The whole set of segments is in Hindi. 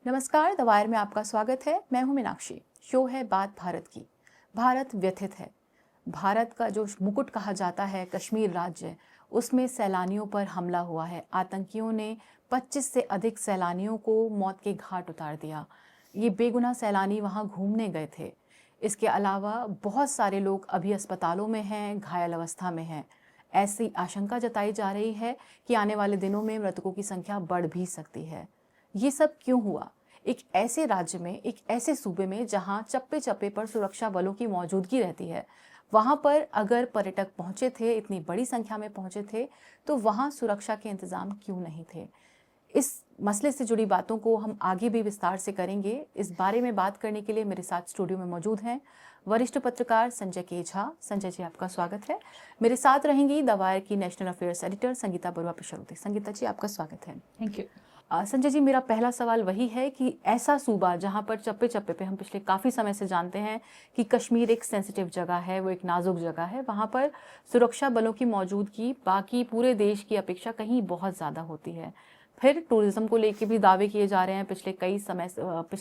नमस्कार, द वायर में आपका स्वागत है। मैं हूं मीनाक्षी। शो है बात भारत की। भारत व्यथित है। भारत का जो मुकुट कहा जाता है कश्मीर राज्य, उसमें सैलानियों पर हमला हुआ है। आतंकियों ने 25 से अधिक सैलानियों को मौत के घाट उतार दिया। ये बेगुनाह सैलानी वहां घूमने गए थे। इसके अलावा बहुत सारे लोग अभी अस्पतालों में हैं, घायल अवस्था में हैं। ऐसी आशंका जताई जा रही है कि आने वाले दिनों में मृतकों की संख्या बढ़ भी सकती है। ये सब क्यों हुआ? एक ऐसे राज्य में, एक ऐसे सूबे में जहां चप्पे चप्पे पर सुरक्षा बलों की मौजूदगी रहती है, वहां पर अगर पर्यटक पहुंचे थे, इतनी बड़ी संख्या में पहुंचे थे, तो वहां सुरक्षा के इंतजाम क्यों नहीं थे? इस मसले से जुड़ी बातों को हम आगे भी विस्तार से करेंगे। इस बारे में बात करने के लिए मेरे साथ स्टूडियो में मौजूद हैं वरिष्ठ पत्रकार संजय के झा। संजय जी, आपका स्वागत है। मेरे साथ रहेंगी द वायर की national affairs editor Sangeeta Barua Pisharoty. Sangeeta ji, आपका स्वागत है। Thank you. संजय जी, मेरा पहला सवाल वही है कि ऐसा सूबा जहां पर चप्पे चप्पे पे हम पिछले काफ़ी समय से जानते हैं कि कश्मीर एक सेंसिटिव जगह है, वो एक नाजुक जगह है, वहां पर सुरक्षा बलों की मौजूदगी बाकी पूरे देश की अपेक्षा कहीं बहुत ज़्यादा होती है। फिर टूरिज्म को लेके भी दावे किए जा रहे हैं पिछले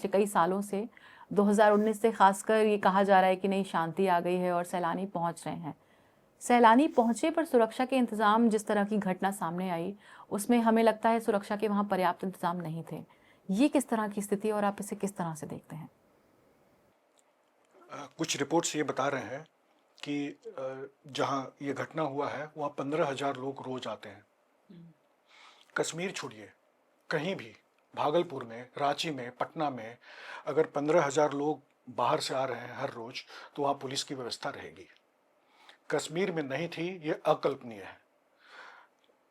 कई सालों से। 2019 से खासकर ये कहा जा रहा है कि नहीं, शांति आ गई है और सैलानी पहुंच रहे हैं। सैलानी पहुंचे पर सुरक्षा के इंतजाम, जिस तरह की घटना सामने आई, उसमें हमें लगता है सुरक्षा के वहां पर्याप्त इंतजाम नहीं थे। ये किस तरह की स्थिति है और आप इसे किस तरह से देखते हैं? कुछ रिपोर्ट्स ये बता रहे हैं कि जहां ये घटना हुआ है वहां 15,000 लोग रोज आते हैं। कश्मीर छोड़िए, कहीं भी, भागलपुर में, रांची में, पटना में अगर 15,000 लोग बाहर से आ रहे हैं हर रोज, तो वहां पुलिस की व्यवस्था रहेगी। कश्मीर में नहीं थी, ये अकल्पनीय है।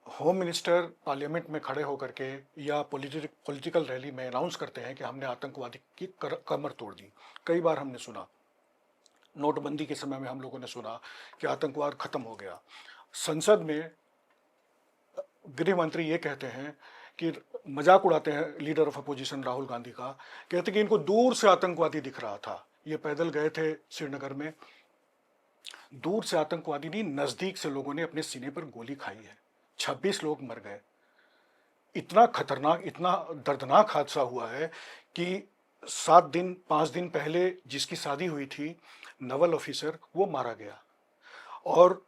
होम मिनिस्टर पार्लियामेंट में खड़े होकर के या पॉलिटिकल रैली में अनाउंस करते हैं कि हमने आतंकवादी की कमर तोड़ दी। कई बार हमने सुना, नोटबंदी के समय में हम लोगों ने सुना कि आतंकवाद खत्म हो गया। संसद में गृह मंत्री ये कहते हैं कि मजाक उड़ाते हैं leader of opposition Rahul Gandhi का, कहते कि इनको दूर से आतंकवादी दिख रहा था। ये पैदल गए थे श्रीनगर में, दूर से आतंकवादी नहीं, नजदीक से लोगों ने अपने सीने पर गोली खाई है। 26 लोग मर गए। इतना खतरनाक, इतना दर्दनाक हादसा हुआ है कि 5 दिन पहले जिसकी शादी हुई थी, नवल ऑफिसर, वो मारा गया। और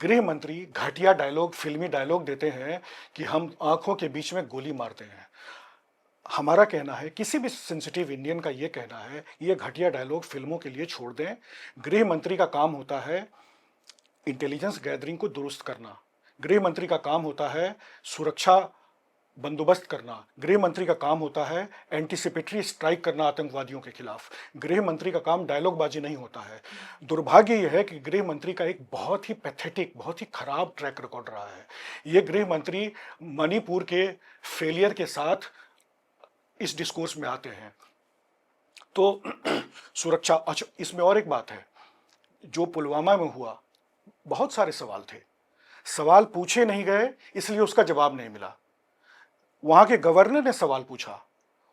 गृह मंत्री घटिया डायलॉग, फिल्मी डायलॉग देते हैं कि हम आंखों के बीच में गोली मारते हैं। हमारा कहना है, किसी भी सेंसिटिव इंडियन का ये कहना है, ये घटिया डायलॉग फिल्मों के लिए छोड़ दें। गृह मंत्री का काम होता है इंटेलिजेंस गैदरिंग को दुरुस्त करना। गृह मंत्री का काम होता है सुरक्षा बंदोबस्त करना। गृह मंत्री का काम होता है एंटीसिपेटरी स्ट्राइक करना आतंकवादियों के खिलाफ। गृह मंत्री का काम डायलॉगबाजी नहीं होता है। दुर्भाग्य यह है कि गृह मंत्री का एक बहुत ही पैथेटिक, बहुत ही खराब ट्रैक रिकॉर्ड रहा है। ये गृह मंत्री मणिपुर के फेलियर के साथ इस डिस्कोर्स में आते हैं। तो सुरक्षा, अच्छा, इसमें और एक बात है, जो पुलवामा में हुआ, बहुत सारे सवाल थे, सवाल पूछे नहीं गए, इसलिए उसका जवाब नहीं मिला। वहां के गवर्नर ने सवाल पूछा,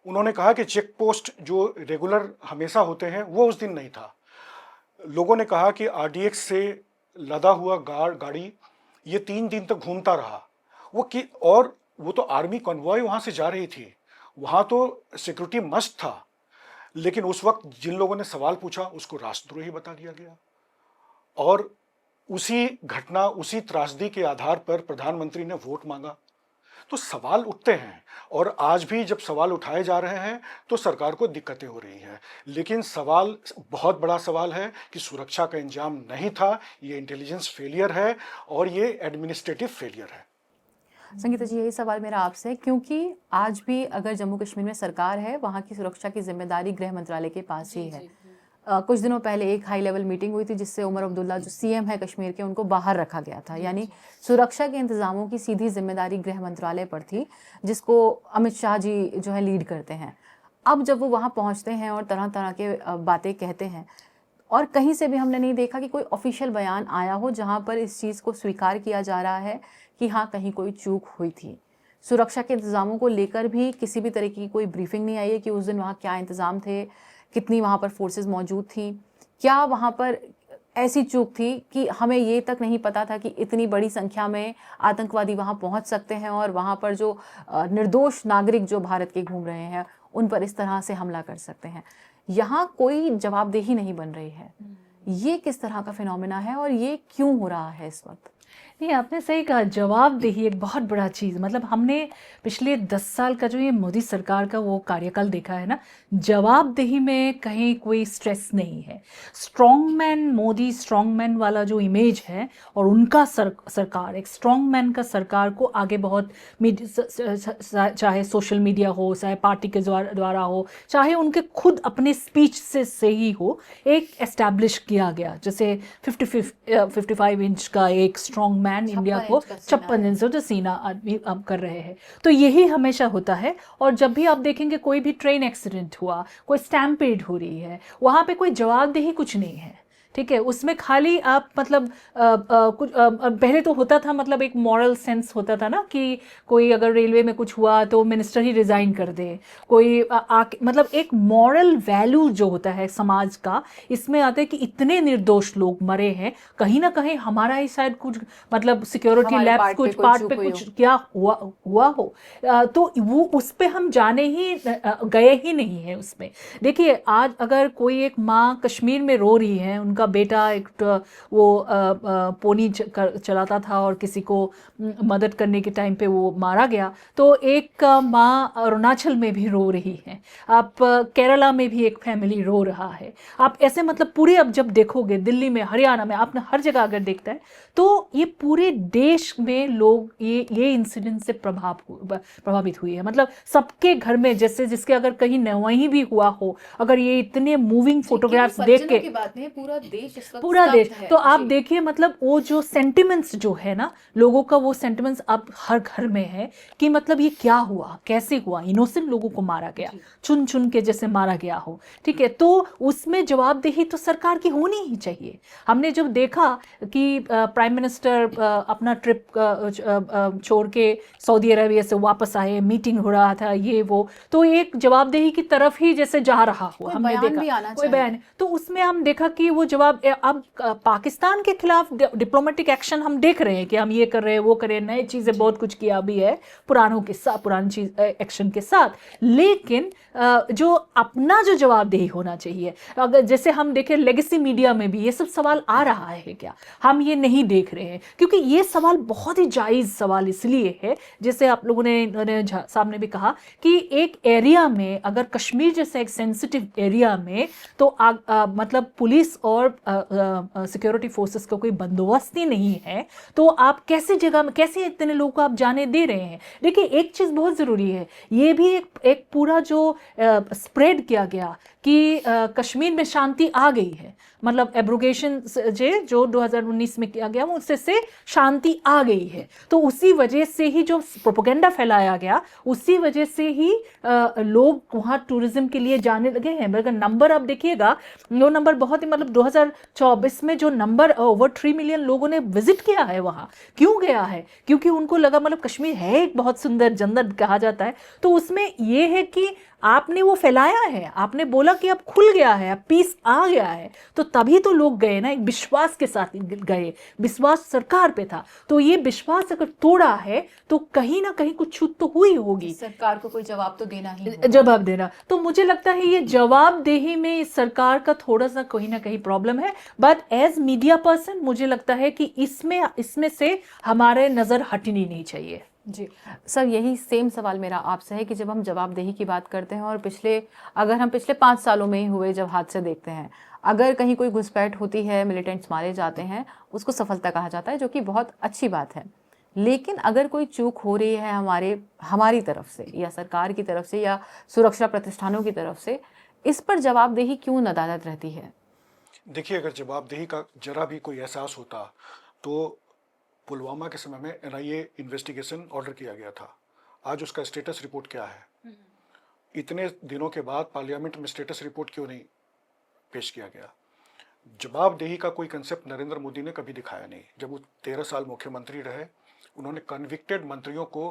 उन्होंने कहा कि चेक पोस्ट जो रेगुलर हमेशा होते हैं वो उस दिन नहीं था। लोगों ने कहा कि आरडीएक्स से लदा हुआ गाड़ी ये 3 दिन तक घूमता रहा। और वो तो आर्मी कॉन्वॉय वहां से जा रही थी, वहां तो सिक्योरिटी मस्ट था। लेकिन उस वक्त जिन लोगों ने सवाल पूछा उसको राष्ट्रद्रोही बता दिया गया। और उसी घटना, उसी त्रासदी के आधार पर प्रधानमंत्री ने वोट मांगा। तो सवाल उठते हैं, और आज भी जब सवाल उठाए जा रहे हैं तो सरकार को दिक्कतें हो रही हैं। लेकिन सवाल, बहुत बड़ा सवाल है कि सुरक्षा का इंतजाम नहीं था, ये इंटेलिजेंस फेलियर है और ये एडमिनिस्ट्रेटिव फेलियर है। संगीता जी, यही सवाल मेरा आपसे है, क्योंकि आज भी अगर जम्मू कश्मीर में सरकार है, वहाँ की सुरक्षा की जिम्मेदारी गृह मंत्रालय के पास ही है। कुछ दिनों पहले एक हाई लेवल मीटिंग हुई थी जिससे उमर अब्दुल्ला, जो सीएम है कश्मीर के, उनको बाहर रखा गया था। यानी सुरक्षा के इंतजामों की सीधी जिम्मेदारी गृह मंत्रालय पर थी, जिसको अमित शाह जी जो है लीड करते हैं। अब जब वो वहाँ पहुँचते हैं और तरह तरह के बातें कहते हैं, और कहीं से भी हमने नहीं देखा कि कोई ऑफिशियल बयान आया हो जहाँ पर इस चीज़ को स्वीकार किया जा रहा है कि हाँ, कहीं कोई चूक हुई थी। सुरक्षा के इंतजामों को लेकर भी किसी भी तरह की कोई ब्रीफिंग नहीं आई है कि उस दिन वहाँ क्या इंतजाम थे, कितनी वहाँ पर फोर्सेस मौजूद थी, क्या वहाँ पर ऐसी चूक थी कि हमें ये तक नहीं पता था कि इतनी बड़ी संख्या में आतंकवादी वहाँ पहुँच सकते हैं और वहाँ पर जो निर्दोष नागरिक जो भारत के घूम रहे हैं उन पर इस तरह से हमला कर सकते हैं। यहाँ कोई जवाबदेही नहीं बन रही है। ये किस तरह का फिनोमेना है और ये क्यों हो रहा है इस वक्त? नहीं, आपने सही कहा, जवाबदेही एक बहुत बड़ा चीज़, मतलब हमने पिछले 10 साल का जो ये मोदी सरकार का वो कार्यकाल देखा है ना, जवाबदेही में कहीं कोई स्ट्रेस नहीं है। स्ट्रॉन्गमैन मोदी, स्ट्रॉन्गमैन वाला जो इमेज है और उनका सरकार एक स्ट्रॉन्गमैन का सरकार को आगे बहुत चाहे सोशल मीडिया हो, चाहे पार्टी के द्वारा हो, चाहे उनके खुद अपने स्पीच से ही हो, एक एस्टैब्लिश किया गया। जैसे 55 इंच का एक स्ट्रॉन्ग मैन इंडिया को 56 इंच का सीना आदमी अब कर रहे हैं। तो यही हमेशा होता है। और जब भी आप देखेंगे कोई भी ट्रेन एक्सीडेंट हुआ, कोई स्टैम्पेड हो रही है, वहाँ पे कोई जवाबदेही कुछ नहीं है, ठीक है। उसमें खाली आप मतलब कुछ पहले तो होता था, मतलब एक मॉरल सेंस होता था ना कि कोई अगर रेलवे में कुछ हुआ तो मिनिस्टर ही रिज़ाइन कर दे, कोई मतलब एक मॉरल वैल्यू जो होता है समाज का, इसमें आता है कि इतने निर्दोष लोग मरे हैं, कहीं ना कहीं हमारा ही शायद कुछ मतलब सिक्योरिटी लैब्स कुछ पार्ट पे कुछ क्या हुआ हो, तो वो उस पर हम जाने ही गए ही नहीं है उसमें। देखिए, आज अगर कोई एक माँ कश्मीर में रो रही है, उनका बेटा एक वो पोनी चलाता था और किसी को मदद करने के टाइम पे वो मारा गया, तो एक माँ अरुणाचल में भी रो रही है, आप केरला में भी एक फैमिली रो रहा है। आप ऐसे मतलब पूरे अब जब देखोगे दिल्ली में, हरियाणा में, आपने हर जगह अगर देखता है तो ये पूरे देश में लोग ये इंसिडेंट से प्रभावित हुई है। मतलब सबके घर में, जैसे जिसके अगर कहीं वहीं भी हुआ हो, अगर ये इतने मूविंग फोटोग्राफ्स देख के, बात नहीं, पूरा देश इस वक्त पूरा देश, है। तो आप देखिए मतलब वो जो सेंटिमेंट्स जो है ना लोगों का, वो सेंटिमेंट्स अब हर घर में है कि मतलब ये क्या हुआ, कैसे हुआ, इनोसेंट लोगों को मारा गया, चुन चुन के जैसे मारा गया हो, ठीक है। तो उसमें जवाबदेही तो सरकार की होनी ही चाहिए। हमने जब देखा कि प्राइम मिनिस्टर अपना ट्रिप छोड़ के सऊदी अरेबिया से वापस आए, मीटिंग हो रहा था ये वो, तो एक जवाबदेही की तरफ ही जैसे जा रहा हो, हमने देखा कोई बयान, तो उसमें हम देखा कि वो जवाब, अब पाकिस्तान के खिलाफ डिप्लोमेटिक एक्शन हम देख रहे हैं कि हम ये कर रहे हैं, वो कर रहे हैं, नई चीज़ें बहुत कुछ किया भी है पुरानों के साथ, पुरानी चीज एक्शन के साथ, लेकिन जो अपना जो जवाबदेही होना चाहिए, अगर जैसे हम देखें लेगेसी मीडिया में भी ये सब सवाल आ रहा है क्या, हम ये नहीं देख रहे हैं, क्योंकि ये सवाल बहुत ही जायज़ सवाल इसलिए है, जैसे आप लोगों ने सामने भी कहा कि एक एरिया में, अगर कश्मीर जैसे एक सेंसिटिव एरिया में, तो मतलब पुलिस और सिक्योरिटी फोर्सेस का कोई बंदोबस्त ही नहीं है, तो आप कैसे जगह में, कैसे इतने लोगों को आप जाने दे रहे हैं। देखिए, एक चीज़ बहुत ज़रूरी है, ये भी एक पूरा जो स्प्रेड किया गया कि कश्मीर में शांति आ गई है, मतलब एब्रोगेशन जो 2019 में किया गया, उससे से शांति आ गई है, तो उसी वजह से ही जो प्रोपेगेंडा फैलाया गया, उसी वजह से ही लोग वहाँ टूरिज्म के लिए जाने लगे हैं। मगर नंबर आप देखिएगा, वो नंबर बहुत ही, मतलब 2024 में जो नंबर ओवर 3 मिलियन लोगों ने विजिट किया है वहाँ, क्यों गया है, क्योंकि उनको लगा मतलब कश्मीर है एक बहुत सुंदर जन्नत कहा जाता है। तो उसमें ये है कि आपने वो फैलाया है, आपने बोला कि अब खुल गया है, अब पीस आ गया है, तो तभी तो लोग गए ना, एक विश्वास के साथ गए, विश्वास सरकार पे था। तो ये विश्वास अगर तोड़ा है तो कहीं ना कहीं कुछ छूट तो हुई होगी, सरकार को कोई जवाब तो देना ही, जवाब देना। तो मुझे लगता है ये जवाबदेही में इस सरकार का थोड़ा सा कहीं ना कहीं प्रॉब्लम है। बट एज मीडिया पर्सन मुझे लगता है कि इसमें से हमारे नज़र हटनी नहीं चाहिए। जी सर, यही सेम सवाल मेरा आपसे है कि जब हम जवाबदेही की बात करते हैं और अगर हम पिछले 5 सालों में ही हुए जब हादसे देखते हैं, अगर कहीं कोई घुसपैठ होती है, मिलिटेंट्स मारे जाते हैं, उसको सफलता कहा जाता है, जो कि बहुत अच्छी बात है। लेकिन अगर कोई चूक हो रही है हमारी तरफ से, या सरकार की तरफ से, या सुरक्षा प्रतिष्ठानों की तरफ से, इस पर जवाबदेही क्यों नदारद रहती है? देखिए, अगर जवाबदेही का जरा भी कोई एहसास होता तो पुलवामा के समय में NIA इन्वेस्टिगेशन ऑर्डर किया गया था। आज उसका स्टेटस रिपोर्ट क्या है? इतने दिनों के बाद पार्लियामेंट में स्टेटस रिपोर्ट क्यों नहीं पेश किया गया? जवाबदेही का कोई कंसेप्ट नरेंद्र मोदी ने कभी दिखाया नहीं। जब वो 13 साल मुख्यमंत्री रहे, उन्होंने कन्विक्टेड मंत्रियों को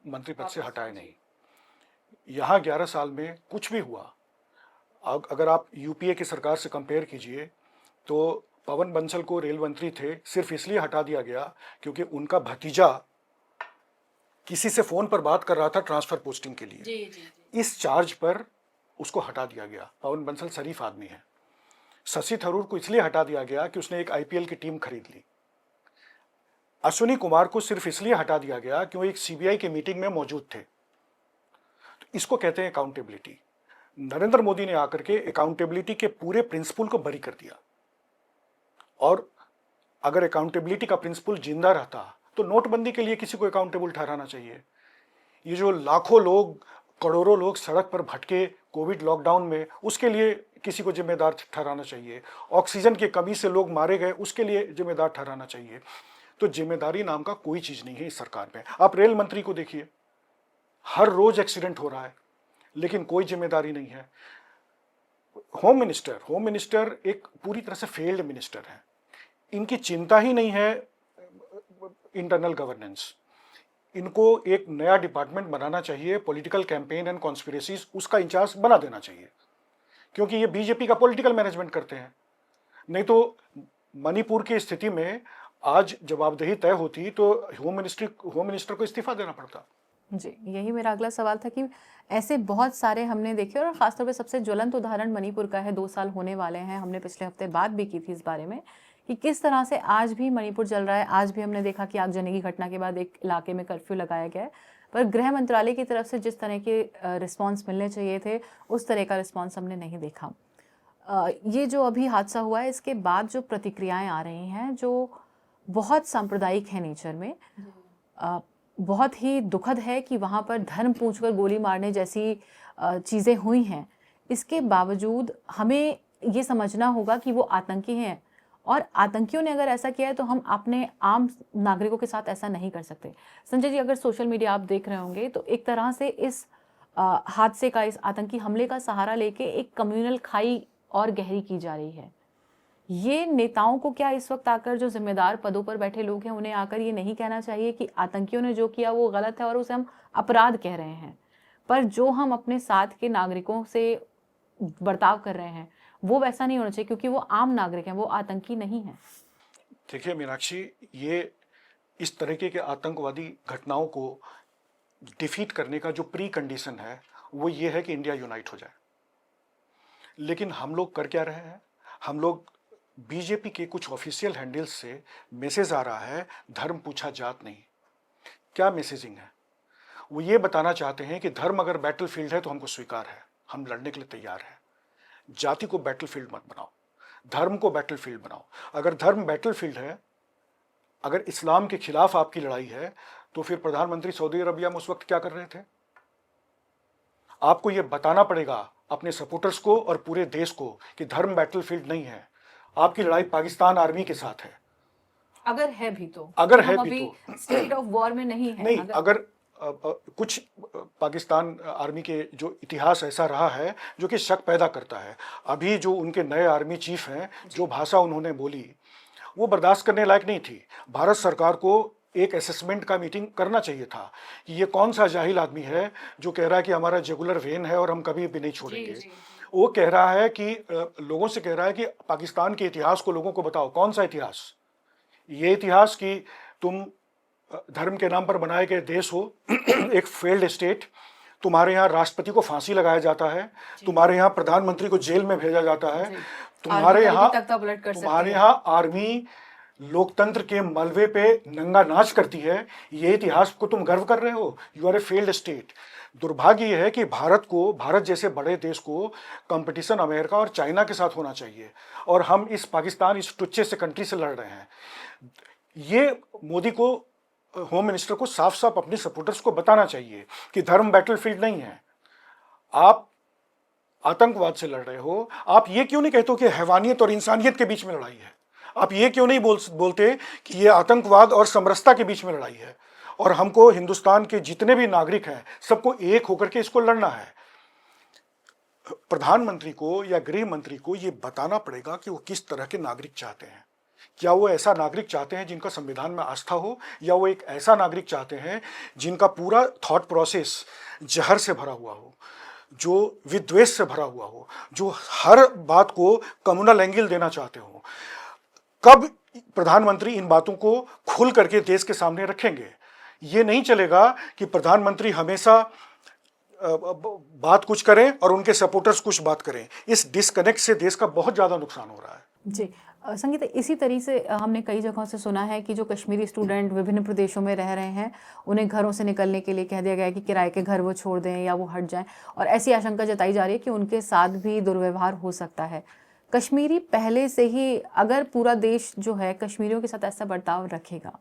मंत्री पद से हटाए नहीं। यहाँ 11 साल में कुछ भी हुआ। अगर आप यूपीए की सरकार से कंपेयर कीजिए तो पवन बंसल को रेल मंत्री थे, सिर्फ इसलिए हटा दिया गया क्योंकि उनका भतीजा किसी से फोन पर बात कर रहा था ट्रांसफर पोस्टिंग के लिए। इस चार्ज पर उसको हटा दिया गया। पवन बंसल शरीफ आदमी है। शशि थरूर को इसलिए हटा दिया गया कि उसने एक आईपीएल की टीम खरीद ली। अश्विनी कुमार को सिर्फ इसलिए हटा दिया गया कि वो एक सीबीआई की मीटिंग में मौजूद थे। तो इसको कहते हैं अकाउंटेबिलिटी। नरेंद्र मोदी ने आकर के अकाउंटेबिलिटी के पूरे प्रिंसिपल को बरी कर दिया। और अगर अकाउंटेबिलिटी का प्रिंसिपल जिंदा रहता तो नोटबंदी के लिए किसी को अकाउंटेबल ठहराना चाहिए। ये जो लाखों लोग, करोड़ों लोग सड़क पर भटके कोविड लॉकडाउन में, उसके लिए किसी को जिम्मेदार ठहराना चाहिए। ऑक्सीजन की कमी से लोग मारे गए, उसके लिए जिम्मेदार ठहराना चाहिए। तो जिम्मेदारी नाम का कोई चीज नहीं है इस सरकार में। आप रेल मंत्री को देखिए, हर रोज एक्सीडेंट हो रहा है, लेकिन कोई जिम्मेदारी नहीं है। होम मिनिस्टर एक पूरी तरह से फेल्ड मिनिस्टर है। इनकी चिंता ही नहीं है इंटरनल गवर्नेंस। इनको एक नया डिपार्टमेंट बनाना चाहिए, पॉलिटिकल कैंपेन एंड कॉन्स्पिरेसीज, उसका इंचार्ज बना देना चाहिए, क्योंकि ये बीजेपी का पॉलिटिकल मैनेजमेंट करते हैं। नहीं तो मणिपुर की स्थिति में आज जवाबदेही तय होती तो होम मिनिस्टर को इस्तीफा देना पड़ता। जी, यही मेरा अगला सवाल था कि ऐसे बहुत सारे हमने देखे, और खासतौर पे सबसे ज्वलंत उदाहरण मणिपुर का है। 2 साल होने वाले हैं, हमने पिछले हफ्ते बात भी की थी इस बारे में कि किस तरह से आज भी मणिपुर जल रहा है। आज भी हमने देखा कि आगजनी की घटना के बाद एक इलाके में कर्फ्यू लगाया गया है, पर गृह मंत्रालय की तरफ से जिस तरह के रिस्पॉन्स मिलने चाहिए थे, उस तरह का रिस्पॉन्स हमने नहीं देखा। ये जो अभी हादसा हुआ है, इसके बाद जो प्रतिक्रियाएं आ रही हैं, जो बहुत सांप्रदायिक है नेचर में, बहुत ही दुखद है कि वहाँ पर धर्म पूछकर गोली मारने जैसी चीज़ें हुई हैं। इसके बावजूद हमें ये समझना होगा कि वो आतंकी हैं, और आतंकियों ने अगर ऐसा किया है तो हम अपने आम नागरिकों के साथ ऐसा नहीं कर सकते। संजय जी, अगर सोशल मीडिया आप देख रहे होंगे तो एक तरह से इस हादसे का, इस आतंकी हमले का सहारा लेके एक कम्युनल खाई और गहरी की जा रही है। ये नेताओं को क्या इस वक्त आकर, जो जिम्मेदार पदों पर बैठे लोग हैं, उन्हें आकर ये नहीं कहना चाहिए कि आतंकियों ने जो किया वो गलत है और उसे हम अपराध कह रहे हैं, पर जो हम अपने साथ के नागरिकों से बर्ताव कर रहे हैं वो वैसा नहीं होना चाहिए, क्योंकि वो आम नागरिक हैं, वो आतंकी नहीं है। देखिए मीनाक्षी, ये इस तरीके के आतंकवादी घटनाओं को डिफीट करने का जो प्री कंडीशन है वो ये है कि इंडिया यूनाइट हो जाए। लेकिन हम लोग कर क्या रहे हैं? हम लोग बीजेपी के कुछ ऑफिशियल हैंडल्स से मैसेज आ रहा है, धर्म पूछा जात नहीं। क्या मैसेजिंग है? वो ये बताना चाहते हैं कि धर्म अगर बैटलफील्ड है तो हमको स्वीकार है, हम लड़ने के लिए तैयार हैं। जाति को बैटलफील्ड मत बनाओ, धर्म को बैटलफील्ड बनाओ। अगर धर्म बैटलफील्ड है, अगर इस्लाम के खिलाफ आपकी लड़ाई है, तो फिर प्रधानमंत्री सऊदी अरबिया में उस वक्त क्या कर रहे थे? आपको यह बताना पड़ेगा अपने सपोर्टर्स को और पूरे देश को कि धर्म बैटलफील्ड नहीं है, आपकी लड़ाई पाकिस्तान आर्मी के साथ है। अगर है भी तो, अगर है भी तो स्टेट ऑफ वॉर में नहीं है। नहीं, अगर कुछ पाकिस्तान आर्मी के जो इतिहास ऐसा रहा है जो कि शक पैदा करता है। अभी जो उनके नए आर्मी चीफ हैं, जो भाषा उन्होंने बोली वो बर्दाश्त करने लायक नहीं थी। भारत सरकार को एक असेसमेंट का मीटिंग करना चाहिए था कि ये कौन सा जाहिल आदमी है जो कह रहा है कि हमारा जुगुलर वेन है और हम कभी भी नहीं छोड़ेंगे। वो कह रहा है कि लोगों से कह रहा है कि पाकिस्तान के इतिहास को लोगों को बताओ। कौन सा इतिहास? ये इतिहास कि तुम धर्म के नाम पर बनाए गए देश हो, एक फेल्ड स्टेट, तुम्हारे यहाँ राष्ट्रपति को फांसी लगाया जाता है, तुम्हारे यहाँ प्रधानमंत्री को जेल में भेजा जाता है, तुम्हारे यहाँ आर्मी लोकतंत्र के मलबे पे नंगा नाच करती है। ये इतिहास को तुम गर्व कर रहे हो? You are a failed state. दुर्भाग्य यह है कि भारत जैसे बड़े देश को कंपटीशन अमेरिका और चाइना के साथ होना चाहिए, और हम इस पाकिस्तान, इस टुच्चे से कंट्री से लड़ रहे हैं। ये मोदी को, होम मिनिस्टर को साफ साफ अपने सपोर्टर्स को बताना चाहिए कि धर्म बैटलफील्ड नहीं है। आप आतंकवाद से लड़ रहे हो। आप ये क्यों नहीं कहते हो कि हैवानियत और इंसानियत के बीच में लड़ाई है? आप ये क्यों नहीं बोलते कि ये आतंकवाद और समरसता के बीच में लड़ाई है, और हमको हिंदुस्तान के जितने भी नागरिक हैं सबको एक होकर के इसको लड़ना है। प्रधानमंत्री को या गृह मंत्री को ये बताना पड़ेगा कि वो किस तरह के नागरिक चाहते हैं। क्या वो ऐसा नागरिक चाहते हैं जिनका संविधान में आस्था हो, या वो एक ऐसा नागरिक चाहते हैं जिनका पूरा थॉट प्रोसेस जहर से भरा हुआ हो, जो विद्वेष से भरा हुआ हो, जो हर बात को कम्युनल एंगल देना चाहते हो? कब प्रधानमंत्री इन बातों को खुल करके देश के सामने रखेंगे? ये नहीं चलेगा कि प्रधानमंत्री हमेशा बात कुछ करें और उनके सपोर्टर्स कुछ बात करें। इस डिस्कनेक्ट से देश का बहुत ज़्यादा नुकसान हो रहा है। जी संगीता, इसी तरीके से हमने कई जगहों से सुना है कि जो कश्मीरी स्टूडेंट विभिन्न प्रदेशों में रह रहे हैं, उन्हें घरों से निकलने के लिए कह दिया गया है कि किराए के घर वो छोड़ दें या वो हट जाएं, और ऐसी आशंका जताई जा रही है कि उनके साथ भी दुर्व्यवहार हो सकता है। कश्मीरी पहले से ही, अगर पूरा देश जो है कश्मीरियों के साथ ऐसा बर्ताव रखेगा,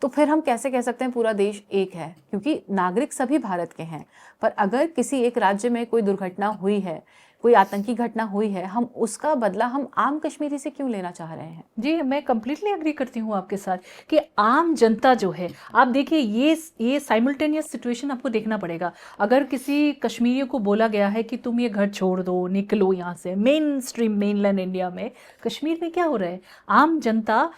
तो फिर हम कैसे कह सकते हैं पूरा देश एक है? क्योंकि नागरिक सभी भारत के हैं, पर अगर किसी एक राज्य में कोई दुर्घटना हुई है, कोई आतंकी घटना हुई है, हम उसका बदला हम आम कश्मीरी से क्यों लेना चाह रहे हैं? जी, मैं कंप्लीटली एग्री करती हूँ आपके साथ कि आम जनता जो है, आप देखिए ये साइमल्टेनियस सिचुएशन आपको देखना पड़ेगा। अगर किसी कश्मीरी को बोला गया है कि तुम ये घर छोड़ दो, निकलो यहाँ से, मेन स्ट्रीम मेनलैंड इंडिया में, कश्मीर में क्या हो रहा है? आम जनता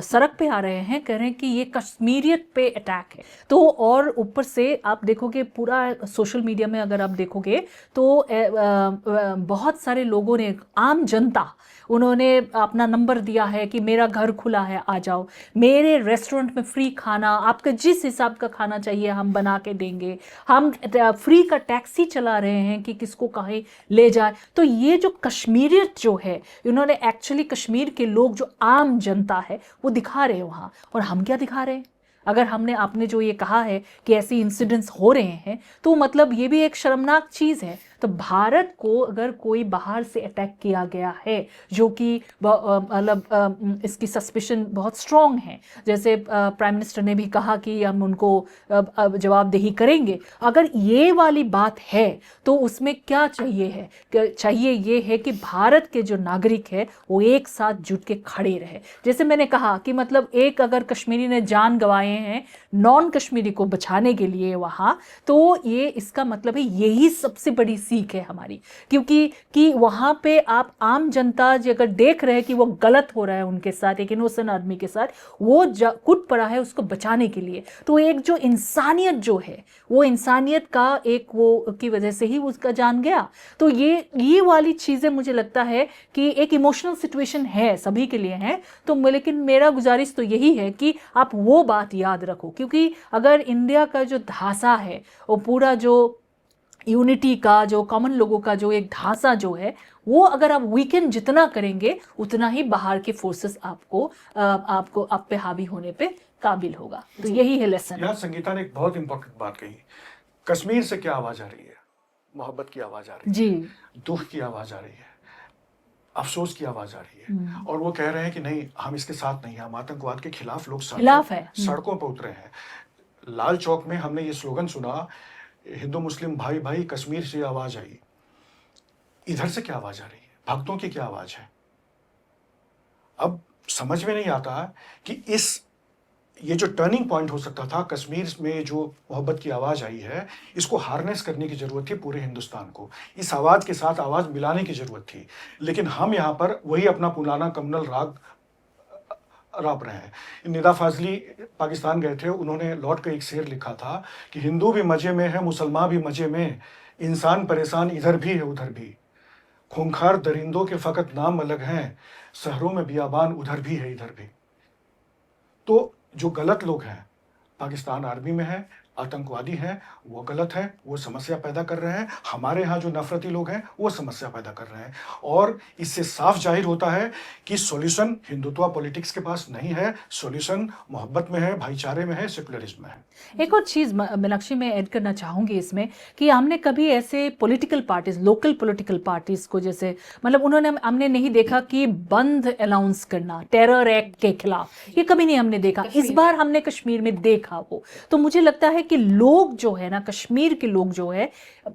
सड़क पे आ रहे हैं, कह रहे हैं कि ये कश्मीरियत पे अटैक है। तो और ऊपर से आप देखोगे पूरा सोशल मीडिया में, अगर आप देखोगे तो बहुत सारे लोगों ने, आम जनता, उन्होंने अपना नंबर दिया है कि मेरा घर खुला है, आ जाओ, मेरे रेस्टोरेंट में फ्री खाना, आपका जिस हिसाब का खाना चाहिए हम बना के देंगे, हम फ्री का टैक्सी चला रहे हैं कि किसको कहीं ले जाए। तो ये जो कश्मीरियत जो है, इन्होंने एक्चुअली कश्मीर के लोग जो आम जनता है वो दिखा रहे हैं वहाँ। और हम क्या दिखा रहे हैं? अगर आपने जो ये कहा है कि ऐसे इंसिडेंट्स हो रहे हैं, तो मतलब ये भी एक शर्मनाक चीज़ है। तो भारत को अगर कोई बाहर से अटैक किया गया है, जो कि मतलब इसकी सस्पिशन बहुत स्ट्रॉन्ग है, जैसे प्राइम मिनिस्टर ने भी कहा कि हम उनको जवाबदेही करेंगे, अगर ये वाली बात है तो उसमें क्या चाहिए है? चाहिए ये है कि भारत के जो नागरिक है वो एक साथ जुट के खड़े रहे। जैसे मैंने कहा कि मतलब एक अगर कश्मीरी ने जान गंवाए हैं नॉन कश्मीरी को बचाने के लिए वहाँ, तो ये इसका मतलब है यही सबसे बड़ी सीख है हमारी। क्योंकि कि वहाँ पे आप आम जनता जो अगर देख रहे हैं कि वो गलत हो रहा है उनके साथ, एक इनोसेंट आदमी के साथ, वो कूद पड़ा है उसको बचाने के लिए, तो एक जो इंसानियत जो है, वो इंसानियत का एक वो की वजह से ही उसका जान गया। तो ये वाली चीज़ें मुझे लगता है कि एक इमोशनल सिचुएशन है, सभी के लिए है। तो लेकिन मेरा गुजारिश तो यही है कि आप वो बात याद रखो, क्योंकि अगर इंडिया का जो ढांचा है, वो पूरा जो यूनिटी का, जो कॉमन लोगों का जो एक ढांचा जो है, वो अगर आप वीकेंड जितना करेंगे उतना ही बाहर के फोर्सेस आपको आप पे हावी होने पे काबिल होगा। तो यही है लेसन। यार संगीता ने एक बहुत इंपॉर्टेंट बात कही। कश्मीर से क्या आवाज आ रही है? मोहब्बत की आवाज आ रही है जी, दुख की आवाज आ रही है, अफसोस की आवाज आ रही है। और वो कह रहे हैं कि नहीं, हम इसके साथ नहीं हैं, हम आतंकवाद के खिलाफ लोग सड़कों पर उतरे हैं। लाल चौक में हमने ये स्लोगन सुना, हिंदू मुस्लिम भाई भाई कश्मीर से आवाज आई। इधर से क्या आवाज आ रही है? भक्तों की क्या आवाज है? अब समझ में नहीं आता कि ये जो टर्निंग पॉइंट हो सकता था, कश्मीर में जो मोहब्बत की आवाज आई है, इसको हार्नेस करने की जरूरत थी पूरे हिंदुस्तान को। इस आवाज के साथ आवाज मिलाने की जरूरत थी। लेकिन हम यहाँ पर वही अपना पुराना कम्युनल राग राप रहे हैं। निदा फाजली पाकिस्तान गए थे, उन्होंने लौट कर एक शेर लिखा था कि हिंदू भी मजे में है, मुसलमान भी मजे में, इंसान परेशान इधर भी है उधर भी, खूंखार दरिंदों के फकत नाम अलग हैं, शहरों में बियाबान उधर भी है इधर भी। तो जो गलत लोग हैं, पाकिस्तान आर्मी में है, आतंकवादी हैं, वो गलत है, वो समस्या पैदा कर रहे हैं। हमारे यहाँ जो नफरती लोग हैं वो समस्या पैदा कर रहे हैं। और इससे साफ जाहिर होता है कि सॉल्यूशन हिंदुत्व पॉलिटिक्स के पास नहीं है, सॉल्यूशन मोहब्बत में है, भाईचारे में है, सेकुलरिज्म में है। एक और चीज़ मीनाक्षी मैं ऐड करना चाहूँगी इसमें कि हमने कभी ऐसे political parties, local political parties को, जैसे मतलब हमने नहीं देखा कि बंद अनाउंस करना टेरर एक्ट के खिलाफ, ये कभी नहीं हमने देखा। इस बार हमने कश्मीर में देखा वो। तो मुझे लगता है कि लोग जो है ना, कश्मीर के लोग जो है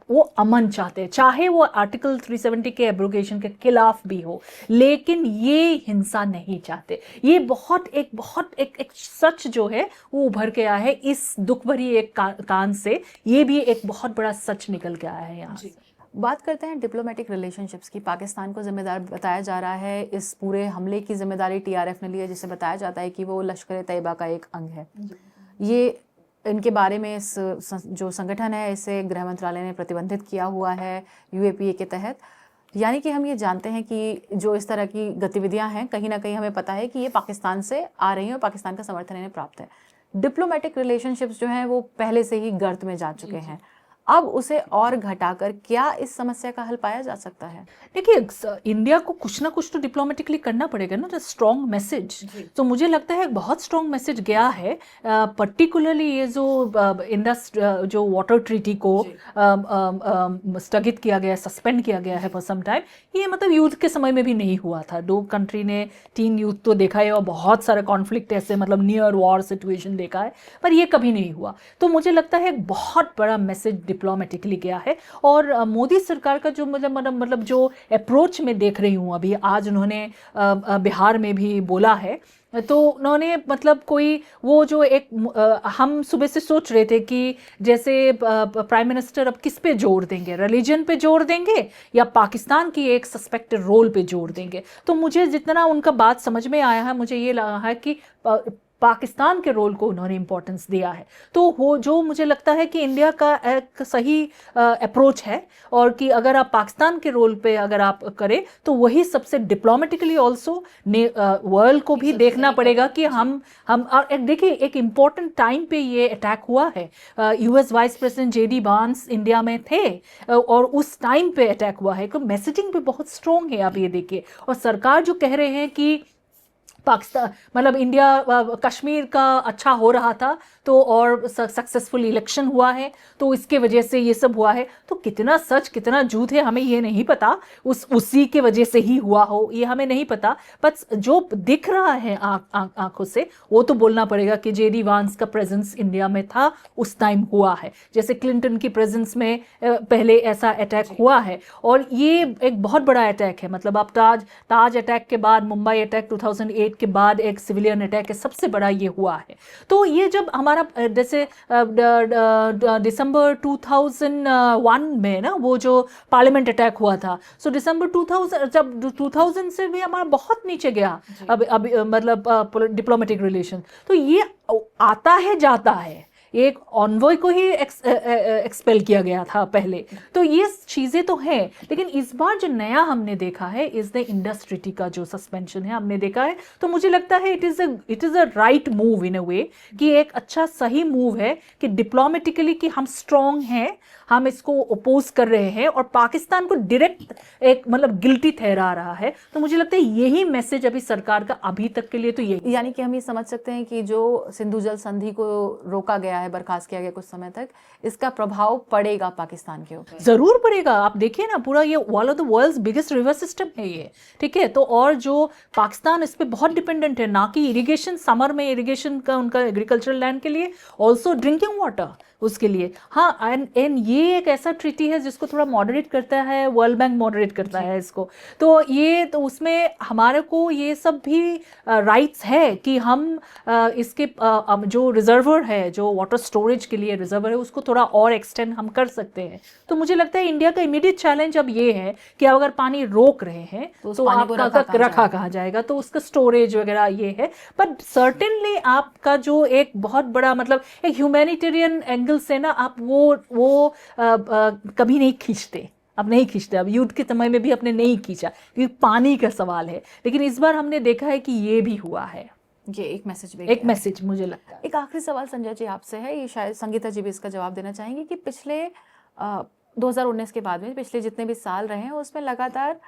वो अमन चाहते हैं, चाहे वो आर्टिकल 370 के एब्रोगेशन के खिलाफ भी हो, लेकिन ये हिंसा नहीं चाहते। ये बहुत एक सच जो है वो उभर के आया है इस दुख भरी एक कान से। ये भी एक बहुत बड़ा सच निकल के आया है यहाँ से। बात करते हैं डिप्लोमेटिक रिलेशनशिप्स की। पाकिस्तान को जिम्मेदार बताया जा रहा है, इस पूरे हमले की जिम्मेदारी टीआरएफ ने ली है, जिसे बताया जाता है कि वो लश्कर तैयबा का एक अंग है। ये इनके बारे में इस जो संगठन है, इसे गृह मंत्रालय ने प्रतिबंधित किया हुआ है यूएपीए के तहत। यानी कि हम ये जानते हैं कि जो इस तरह की गतिविधियां हैं, कहीं ना कहीं हमें पता है कि ये पाकिस्तान से आ रही हैं और पाकिस्तान का समर्थन इन्हें प्राप्त है। डिप्लोमेटिक रिलेशनशिप्स जो हैं वो पहले से ही गर्त में जा चुके हैं, अब उसे और घटाकर क्या इस समस्या का हल पाया जा सकता है? देखिए, इंडिया को कुछ ना कुछ तो डिप्लोमेटिकली करना पड़ेगा ना, स्ट्रॉन्ग मैसेज। तो मुझे लगता है एक बहुत स्ट्रॉन्ग मैसेज गया है, पर्टिकुलरली ये जो जो वाटर ट्रीटी को स्थगित किया गया, सस्पेंड किया गया है फॉर सम टाइम। ये मतलब युद्ध के समय में भी नहीं हुआ था। दो कंट्री ने 3 युद्ध तो देखा है और बहुत सारे कॉन्फ्लिक्ट ऐसे मतलब नियर वॉर सिचुएशन देखा है, पर ये कभी नहीं हुआ। तो मुझे लगता है एक बहुत बड़ा मैसेज डिप्लोमेटिकली गया है। और मोदी सरकार का जो मतलब जो अप्रोच में देख रही हूँ अभी, आज उन्होंने बिहार में भी बोला है, तो उन्होंने मतलब कोई वो जो एक हम सुबह से सोच रहे थे कि जैसे प्राइम मिनिस्टर अब किस पे जोर देंगे, रिलीजन पे जोर देंगे या पाकिस्तान की एक सस्पेक्टेड रोल पे जोर देंगे। तो मुझे जितना उनका बात समझ में आया है, मुझे ये लगा है कि पाकिस्तान के रोल को उन्होंने इंपॉर्टेंस दिया है। तो वो जो मुझे लगता है कि इंडिया का एक सही अप्रोच है, और कि अगर आप पाकिस्तान के रोल पे अगर आप करें तो वही सबसे डिप्लोमेटिकली ऑल्सो वर्ल्ड को भी देखना पड़ेगा कि हम देखिए एक इम्पॉर्टेंट टाइम पे ये अटैक हुआ है। यूएस वाइस प्रेसिडेंट जेडी वांस इंडिया में थे और उस टाइम पे अटैक हुआ है। तो मैसेजिंग पे बहुत स्ट्रॉन्ग है, आप ये देखिए। और सरकार जो कह रहे हैं कि पाकिस्तान मतलब इंडिया कश्मीर का अच्छा हो रहा था तो और सक्सेसफुल इलेक्शन हुआ है तो इसके वजह से ये सब हुआ है, तो कितना सच कितना झूठ है हमें ये नहीं पता। उसी के वजह से ही हुआ हो ये हमें नहीं पता, बस जो दिख रहा है आंखों से वो तो बोलना पड़ेगा कि जेडी वांस का प्रेजेंस इंडिया में था, उस टाइम हुआ है। जैसे क्लिंटन की प्रेजेंस में पहले ऐसा अटैक हुआ है, और ये एक बहुत बड़ा अटैक है। मतलब आप ताज अटैक के बाद, मुंबई अटैक 2008 के बाद एक सिविलियन अटैक है, सबसे बड़ा ये हुआ है। तो ये जब हमारा जैसे दिसंबर 2001 में ना वो जो पार्लियामेंट अटैक हुआ था, सो दिसंबर 2000 जब 2000 से भी हमारा बहुत नीचे गया अब मतलब डिप्लोमेटिक रिलेशन। तो ये आता है जाता है, एक ऑनवॉय को ही एक्सपेल किया गया था पहले। तो ये चीज़ें तो हैं, लेकिन इस बार जो नया हमने देखा है इस द इंडस ट्रीटी का जो सस्पेंशन है हमने देखा है, तो मुझे लगता है it is a right move in a way, कि एक अच्छा सही मूव है कि डिप्लोमेटिकली कि हम स्ट्रॉन्ग हैं, हम इसको अपोज कर रहे हैं और पाकिस्तान को डायरेक्ट एक मतलब गिल्टी ठहरा रहा है। तो मुझे लगता है यही मैसेज अभी सरकार का अभी तक के लिए तो यही। यानी कि हम ये समझ सकते हैं कि जो सिंधु जल संधि को रोका गया है, बर्खास्त किया गया कुछ समय तक, इसका प्रभाव पड़ेगा पाकिस्तान के ऊपर। जरूर पड़ेगा। आप देखिए ना, पूरा ये one of the world's biggest river system है ये, ठीक है। तो और जो पाकिस्तान इस पे बहुत डिपेंडेंट है, ना कि इरिगेशन, समर में इरिगेशन का उनका एग्रीकल्चरल लैंड के लिए, ऑल्सो ड्रिंकिंग वाटर उसके लिए। हाँ, एंड ये एक ऐसा ट्रीटी है जिसको थोड़ा मॉडरेट करता है, वर्ल्ड बैंक मॉडरेट करता है इसको। तो ये तो उसमें हमारे को ये सब भी राइट्स है कि हम इसके जो रिजर्वर है, जो वाटर स्टोरेज के लिए रिजर्वर है, उसको थोड़ा और एक्सटेंड हम कर सकते हैं। तो मुझे लगता है इंडिया का इमीडिएट चैलेंज अब ये है कि अगर पानी रोक रहे हैं तो आपका रखा कहाँ जाएगा, तो उसका स्टोरेज वगैरह ये है। बट सर्टेनली आपका जो एक बहुत बड़ा मतलब एक ह्यूमैनिटेरियन एंगल से ना आप वो कभी नहीं खींचते, अब नहीं खींचते। अब युद्ध के समय में भी अपने नहीं खींचा क्योंकि पानी का सवाल है, लेकिन इस बार हमने देखा है कि ये भी हुआ है। ये एक मैसेज भी, एक मैसेज मुझे लगता है। एक आखिरी सवाल संजय जी आपसे है, ये शायद संगीता जी भी इसका जवाब देना चाहेंगे कि पिछले 2019 के बाद में पिछले जितने भी साल रहे हैं उसमें लगातार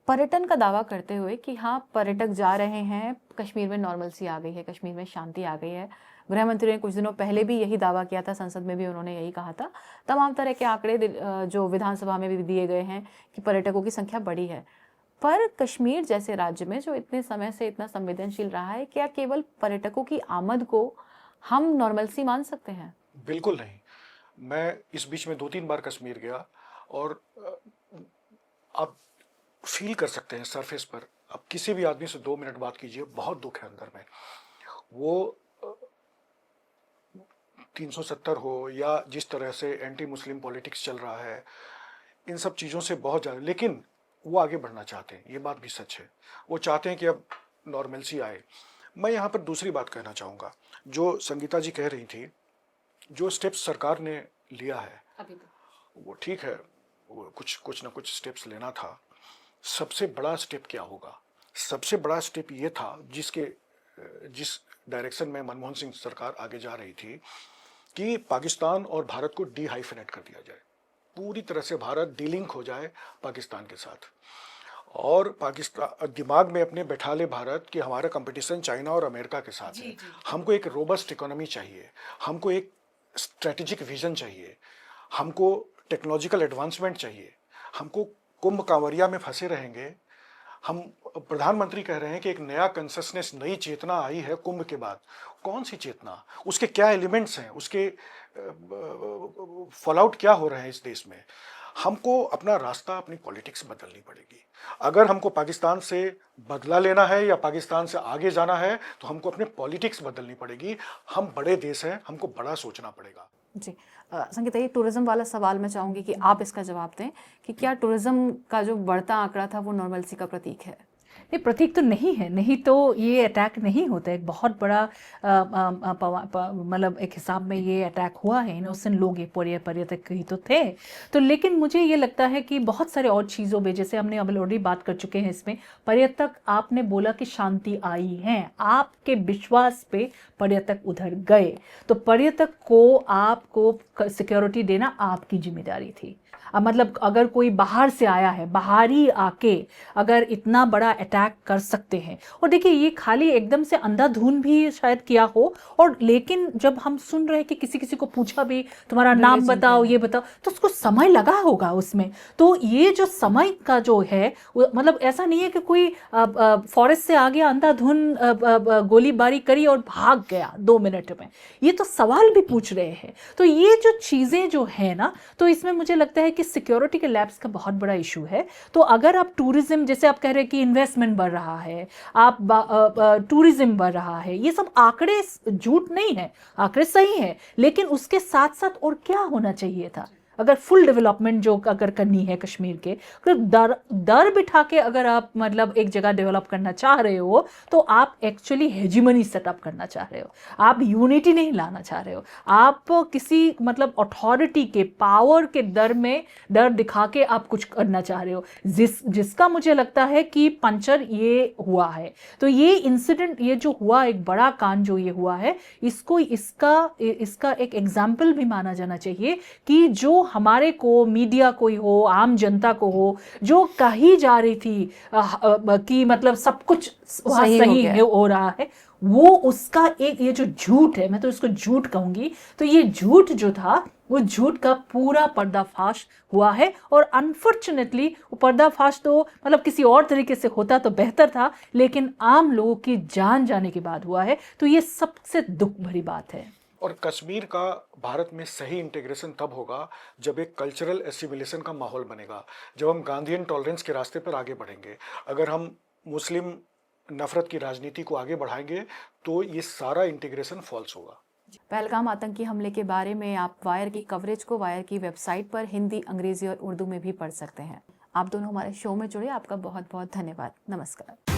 पर्यटन का दावा करते हुए कि हाँ पर्यटक जा रहे हैं, कश्मीर में नॉर्मलसी आ गई है, कश्मीर में शांति आ गई है। गृह मंत्री ने कुछ दिनों पहले भी यही दावा किया था, संसद में भी उन्होंने यही कहा था। तमाम तरह के आंकड़े जो विधानसभा में भी दिए गए हैं कि पर्यटकों की संख्या बढ़ी है, पर कश्मीर जैसे राज्य में जो इतने समय से इतना संवेदनशील रहा है, क्या केवल पर्यटकों की आमद को हम नॉर्मलसी मान सकते हैं? बिल्कुल नहीं। मैं इस बीच में 2-3 बार कश्मीर गया और आप फील कर सकते हैं सरफेस पर। आप किसी भी आदमी से 2 मिनट बात कीजिए, बहुत दुख है अंदर में। वो 370 हो या जिस तरह से एंटी मुस्लिम पॉलिटिक्स चल रहा है, इन सब चीज़ों से बहुत ज़्यादा, लेकिन वो आगे बढ़ना चाहते हैं, ये बात भी सच है। वो चाहते हैं कि अब नॉर्मलसी आए। मैं यहाँ पर दूसरी बात कहना चाहूँगा, जो संगीता जी कह रही थी, जो स्टेप्स सरकार ने लिया है अभी तो वो ठीक है, वो कुछ ना कुछ स्टेप्स लेना था। सबसे बड़ा स्टेप क्या होगा? सबसे बड़ा स्टेप ये था जिसके जिस डायरेक्शन में मनमोहन सिंह सरकार आगे जा रही थी कि पाकिस्तान और भारत को डीहाइफेनेट कर दिया जाए, पूरी तरह से भारत डीलिंक हो जाए पाकिस्तान के साथ, और पाकिस्तान दिमाग में अपने बैठा ले भारत कि हमारा कंपटीशन चाइना और अमेरिका के साथ है। हमको एक रोबस्ट इकोनॉमी चाहिए, हमको एक स्ट्रेटेजिक विजन चाहिए, हमको टेक्नोलॉजिकल एडवांसमेंट चाहिए, हमको कुंभ कांवरिया में फंसे रहेंगे। हम प्रधानमंत्री कह रहे हैं कि एक नया कंसिस्टेंस, नई चेतना आई है कुंभ के बाद। कौन सी चेतना, उसके क्या एलिमेंट्स हैं, उसके फॉलआउट क्या हो रहे हैं इस देश में। हमको अपना रास्ता, अपनी पॉलिटिक्स बदलनी पड़ेगी। अगर हमको पाकिस्तान से बदला लेना है या पाकिस्तान से आगे जाना है तो हमको अपनी पॉलिटिक्स बदलनी पड़ेगी। हम बड़े देश हैं, हमको बड़ा सोचना पड़ेगा। जी संगीता, ये टूरिज्म वाला सवाल मैं चाहूँगी कि आप इसका जवाब दें कि क्या टूरिज्म का जो बढ़ता आंकड़ा था वो नॉर्मलसी का प्रतीक है? ये प्रतीक तो नहीं है, नहीं तो ये अटैक नहीं होता। एक बहुत बड़ा मतलब एक हिसाब में ये अटैक हुआ है, इनोसेंट लोग, ये पर्यटक ही तो थे। तो लेकिन मुझे ये लगता है कि बहुत सारे और चीज़ों में, जैसे हमने अब ऑलरेडी बात कर चुके हैं इसमें, पर्यटक, आपने बोला कि शांति आई है, आपके विश्वास पे पर्यटक उधर गए, तो पर्यटक को आपको सिक्योरिटी देना आपकी जिम्मेदारी थी। मतलब अगर कोई बाहर से आया है, बाहरी आके अगर इतना बड़ा अटैक कर सकते हैं, और देखिए ये खाली एकदम से अंधाधुन भी शायद किया हो, और लेकिन जब हम सुन रहे हैं कि किसी किसी को पूछा भी तुम्हारा नाम बताओ, ये बताओ, तो उसको समय लगा होगा उसमें। तो ये जो समय का जो है, मतलब ऐसा नहीं है कि कोई फॉरेस्ट से आ गया, अंधाधुन गोलीबारी करी और भाग गया 2 मिनट में। ये तो सवाल भी पूछ रहे हैं। तो ये जो चीज़ें जो है ना, तो इसमें मुझे लगता है कि सिक्योरिटी के लैब्स का बहुत बड़ा इशू है। तो अगर आप टूरिज्म, जैसे आप कह रहे हैं कि इन्वेस्टमेंट बढ़ रहा है, आप टूरिज्म बढ़ रहा है, ये सब आंकड़े झूठ नहीं है, आंकड़े सही है, लेकिन उसके साथ साथ और क्या होना चाहिए था? अगर फुल डेवलपमेंट जो अगर करनी है कश्मीर के, तो दर बिठा के अगर आप मतलब एक जगह डेवलप करना चाह रहे हो, तो आप एक्चुअली हेजिमनी सेटअप करना चाह रहे हो, आप यूनिटी नहीं लाना चाह रहे हो, आप किसी मतलब अथॉरिटी के पावर के डर दिखा के आप कुछ करना चाह रहे हो, जिसका मुझे लगता है कि पंचर ये हुआ है। तो ये इंसिडेंट, ये जो हुआ, एक बड़ा कांड जो ये हुआ है, इसका एक एग्जाम्पल भी माना जाना चाहिए कि जो हमारे को, मीडिया को ही हो, आम जनता को हो, जो कही जा रही थी कि मतलब सब कुछ सही हो रहा है, वो उसका एक, ये जो झूठ है, मैं तो इसको झूठ कहूंगी, तो ये झूठ जो था, वो झूठ का पूरा पर्दाफाश हुआ है। और अनफॉर्चुनेटली वो पर्दाफाश तो मतलब किसी और तरीके से होता तो बेहतर था, लेकिन आम लोगों की जान जाने के बाद हुआ है। तो ये सबसे दुख भरी बात है। और कश्मीर का भारत में सही इंटीग्रेशन तब होगा जब एक कल्चरल एसिमिलेशन का माहौल बनेगा, जब हम गांधीयन टॉलरेंस के रास्ते पर आगे बढ़ेंगे। अगर हम मुस्लिम नफरत की राजनीति को आगे बढ़ाएंगे तो ये सारा इंटीग्रेशन फॉल्स होगा। पहलगाम आतंकी हमले के बारे में आप वायर की कवरेज को वायर की वेबसाइट पर हिंदी, अंग्रेजी और उर्दू में भी पढ़ सकते हैं। आप दोनों हमारे शो में जुड़े, आपका बहुत बहुत धन्यवाद। नमस्कार।